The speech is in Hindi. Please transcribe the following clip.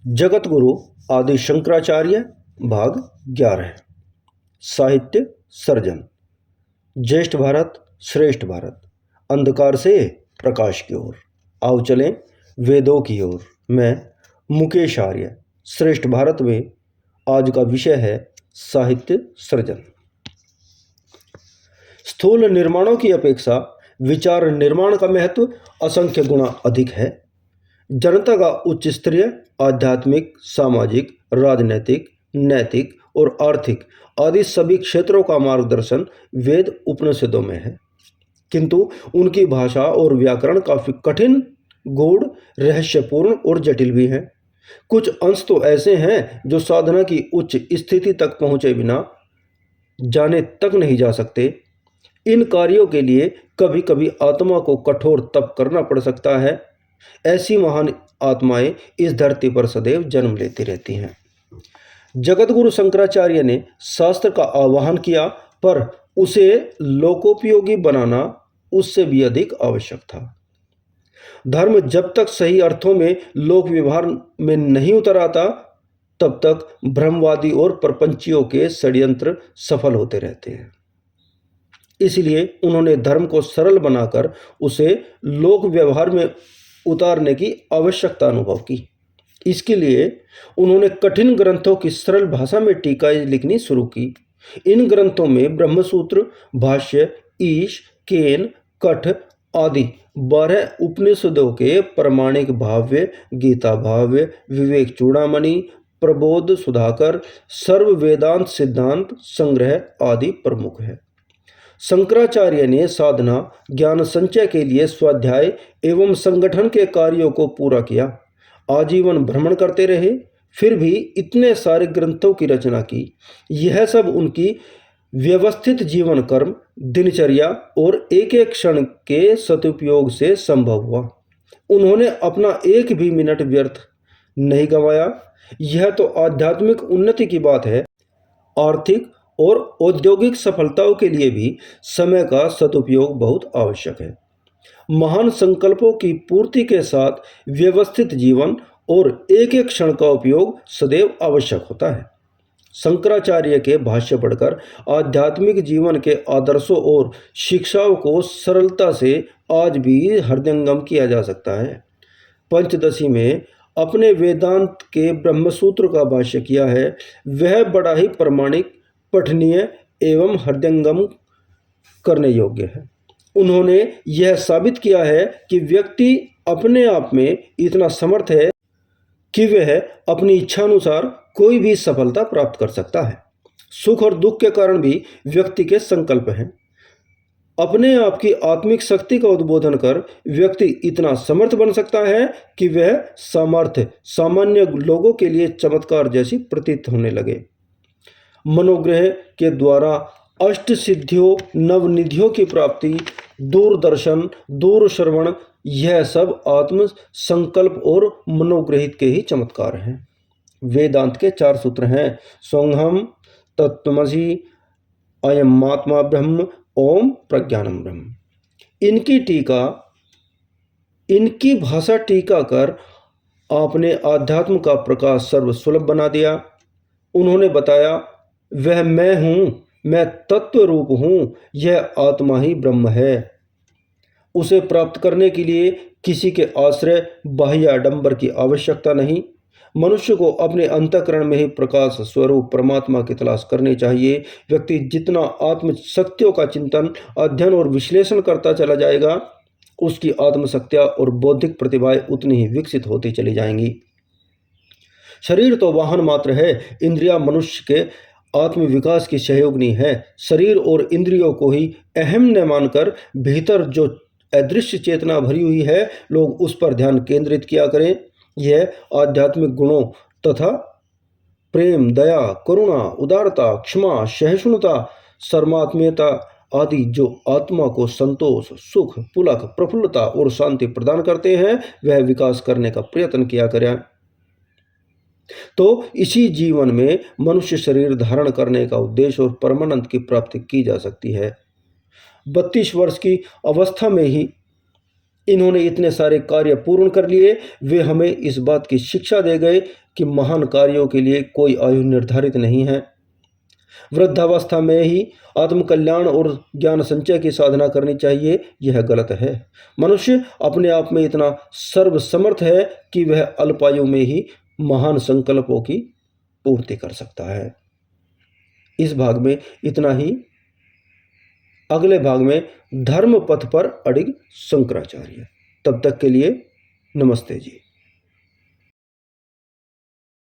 जगत गुरु आदि शंकराचार्य भाग 11। साहित्य सर्जन। ज्येष्ठ भारत श्रेष्ठ भारत, अंधकार से प्रकाश की ओर आओ चलें वेदों की ओर। मैं मुकेश आर्य। श्रेष्ठ भारत में आज का विषय है साहित्य सृजन। स्थूल निर्माणों की अपेक्षा विचार निर्माण का महत्व असंख्य गुना अधिक है। जनता का उच्च स्तरीय आध्यात्मिक, सामाजिक, राजनैतिक, नैतिक और आर्थिक आदि सभी क्षेत्रों का मार्गदर्शन वेद उपनिषदों में है, किंतु उनकी भाषा और व्याकरण काफी कठिन, गूढ़, रहस्यपूर्ण और जटिल भी हैं। कुछ अंश तो ऐसे हैं जो साधना की उच्च स्थिति तक पहुंचे बिना जाने तक नहीं जा सकते। इन कार्यों के लिए कभी कभी आत्मा को कठोर तप करना पड़ सकता है। ऐसी महान आत्माएं इस धरती पर सदैव जन्म लेती रहती हैं। जगतगुरु शंकराचार्य ने शास्त्र का आह्वान किया, पर उसे लोकोपयोगी बनाना उससे भी अधिक आवश्यक था। धर्म जब तक सही अर्थों में लोक व्यवहार में नहीं उतर आता, तब तक ब्रह्मवादी और प्रपंचियों के षड्यंत्र सफल होते रहते हैं। इसलिए उन्होंने धर्म को सरल बनाकर उसे लोक व्यवहार में उतारने की आवश्यकता अनुभव की। इसके लिए उन्होंने कठिन ग्रंथों की सरल भाषा में टीकाएं लिखनी शुरू की। इन ग्रंथों में ब्रह्मसूत्र, भाष्य, ईश, केन, कठ आदि 12 उपनिषदों के प्रामाणिक भाव्य, गीता भाव्य, विवेक चूड़ामणि, प्रबोध सुधाकर, सर्व वेदांत सिद्धांत संग्रह आदि प्रमुख है। शंकराचार्य ने साधना, ज्ञान संचय के लिए स्वाध्याय एवं संगठन के कार्यों को पूरा किया। आजीवन भ्रमण करते रहे, फिर भी इतने सारे ग्रंथों की रचना की। यह सब उनकी व्यवस्थित जीवन कर्म, दिनचर्या और एक एक क्षण के सदुपयोग से संभव हुआ। उन्होंने अपना एक भी मिनट व्यर्थ नहीं गंवाया। यह तो आध्यात्मिक उन्नति की बात है। आर्थिक और औद्योगिक सफलताओं के लिए भी समय का सदुपयोग बहुत आवश्यक है। महान संकल्पों की पूर्ति के साथ व्यवस्थित जीवन और एक एक क्षण का उपयोग सदैव आवश्यक होता है। शंकराचार्य के भाष्य पढ़कर आध्यात्मिक जीवन के आदर्शों और शिक्षाओं को सरलता से आज भी हृदयंगम किया जा सकता है। पंचदशी में अपने वेदांत के ब्रह्मसूत्र का भाष्य किया है। वह बड़ा ही प्रामाणिक, पठनीय एवं हृदयंगम करने योग्य है। उन्होंने यह साबित किया है कि व्यक्ति अपने आप में इतना समर्थ है कि वह अपनी इच्छानुसार कोई भी सफलता प्राप्त कर सकता है। सुख और दुख के कारण भी व्यक्ति के संकल्प हैं। अपने आप की आत्मिक शक्ति का उद्बोधन कर व्यक्ति इतना समर्थ बन सकता है कि वह सामर्थ्य सामान्य लोगों के लिए चमत्कार जैसी प्रतीत होने लगे। मनोग्रह के द्वारा अष्ट सिद्धियों, नवनिधियों की प्राप्ति, दूरदर्शन, दूर श्रवण, यह सब आत्म संकल्प और मनोग्रहित के ही चमत्कार हैं। वेदांत के 4 सूत्र हैं: सोहम तत्त्वमसि, अयमात्मा ब्रह्म, ओम प्रज्ञानम ब्रह्म। इनकी भाषा टीका कर आपने अध्यात्म का प्रकाश सर्वसुलभ बना दिया। उन्होंने बताया, वह मैं हूं, मैं तत्व रूप हूं, यह आत्मा ही ब्रह्म है। उसे प्राप्त करने के लिए किसी के आश्रय, बाह्य आडंबर की आवश्यकता नहीं। मनुष्य को अपने अंतःकरण में ही प्रकाश स्वरूप परमात्मा की तलाश करनी चाहिए। व्यक्ति जितना आत्म शक्तियों का चिंतन, अध्ययन और विश्लेषण करता चला जाएगा, उसकी आत्मशक्तियां और बौद्धिक प्रतिभाएं उतनी ही विकसित होती चली जाएंगी। शरीर तो वाहन मात्र है, इंद्रियां मनुष्य के आत्म विकास की सहयोगिनी है। शरीर और इंद्रियों को ही अहम न मानकर भीतर जो अदृश्य चेतना भरी हुई है, लोग उस पर ध्यान केंद्रित किया करें। यह आध्यात्मिक गुणों तथा प्रेम, दया, करुणा, उदारता, क्षमा, सहिष्णुता, सर्मात्मीयता आदि जो आत्मा को संतोष, सुख, पुलक, प्रफुल्लता और शांति प्रदान करते हैं, वह विकास करने का प्रयत्न किया करें। तो इसी जीवन में मनुष्य शरीर धारण करने का उद्देश्य और परमानंद की प्राप्ति की जा सकती है। 32 वर्ष की अवस्था में ही इन्होंने इतने सारे कार्य पूर्ण कर लिए। वे हमें इस बात की शिक्षा दे गए कि महान कार्यों के लिए कोई आयु निर्धारित नहीं है। वृद्धावस्था में ही आत्मकल्याण और ज्ञान संचय की साधना करनी चाहिए, यह गलत है। मनुष्य अपने आप में इतना सर्वसमर्थ है कि वह अल्पायु में ही महान संकल्पों की पूर्ति कर सकता है। इस भाग में इतना ही। अगले भाग में धर्म पथ पर अडिग शंकराचार्य। तब तक के लिए नमस्ते जी।